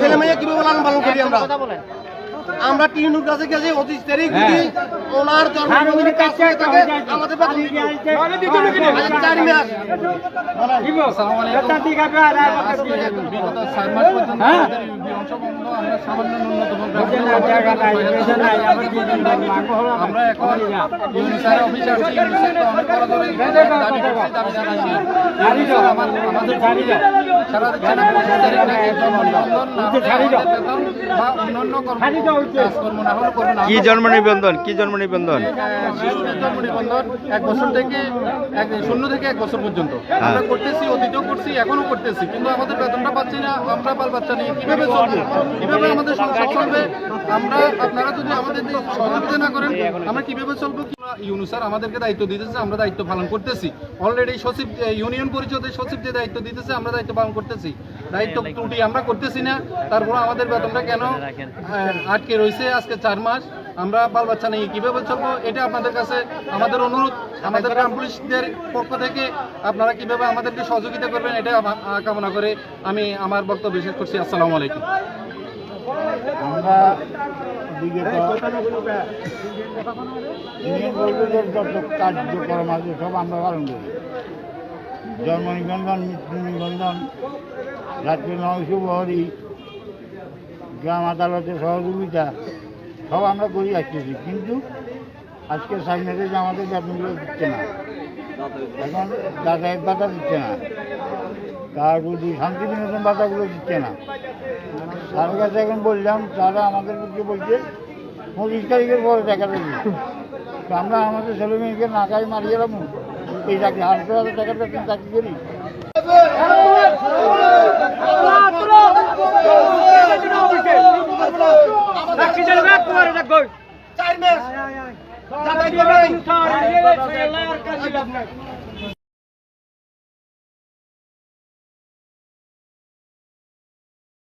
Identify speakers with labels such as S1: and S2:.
S1: ছেলে মেয়ে কিভাবে লালন পালন করি আমরা টিনুর কাছে গেছি 25 তারিখ যদি ওনার জন্মদিনে কাজ করে থাকে আমাদের বেতন দিবে 4 মাস দিব আসসালামু আলাইকুম বিগত 4 মাস পর্যন্ত আমাদের অংশগ্রহণ আমরা সামান্য ন্যূনতম আমরা এখন ইউনিসেফ অফিসে আসছি ইউনিসেফ অনেক বড় ধরে দাবি জানাচ্ছি আমাদের ছাড়ি দাও সারা দেশে 25 তারিখ থেকে জন্মদিন ছাড়ি দাও বা অন্যান্য
S2: কি জন্ম নিবন্ধন কি জন্ম নিবন্ধন
S1: জন্ম নিবন্ধন 1 বছর থেকে 0 থেকে 1 বছর পর্যন্ত আমরা করতেছি অতীতও করছি এখনো করতেছি কিন্তু আমাদের বেতনটা পাচ্ছি না আমরা বাল বাচ্চা নিয়ে কিভাবে চলবো কিভাবে আমাদের সংসার চলবে আমরা আপনারা যদি আমাদের সহযোগিতা না করেন আমরা কিভাবে চলবো ইউনুসার আমাদেরকে দায়িত্ব দিতেছে আমরা দায়িত্ব পালন করতেছি অলরেডি সচিব ইউনিয়ন পরিষদের সচিব যে দায়িত্ব দিতেছে আমরা দায়িত্ব পালন করতেছি দায়িত্ব ত্রুটি আমরা করতেছি না তারপর আমাদের বেতনটা কেন আটকে রয়েছে আজকে 4 মাস আমরা বাল বাচ্চা নিয়ে কিভাবে চলবো এটা আপনাদের কাছে আমাদের অনুরোধ আমাদের গ্রাম পুলিশদের পক্ষ থেকে আপনারা কিভাবে আমাদেরকে সহযোগিতা করবেন এটা কামনা করে আমি আমার বক্তব্য শেষ করছি আসসালামু আলাইকুম
S3: আমরা বিগত যত কার্যক্রম আছে সব আমরা পালন করি জন্ম নিবন্ধন মৃত্যু নিবন্ধন রাত্রি 9 প্রহরী গ্রাম আদালতের সহযোগিতা সব আমরা করি আসতেছি কিন্তু আজকে সাইনাতে যে আমাদের বেতনগুলো দিচ্ছে না এখন যাতায়াত ভাতা দিচ্ছে না তারপর শান্তি বিনোদন ভাতাগুলো দিচ্ছে না তার কাছে এখন বললাম তারা আমাদেরকে বলছে 25 তারিখের পরে টাকা দেবে তো আমরা আমাদের ছেলে মেয়েকে নাকাই মারিয়ে রাখবো এই চাকরি 8,000 টাকা বেতন চাকরি করি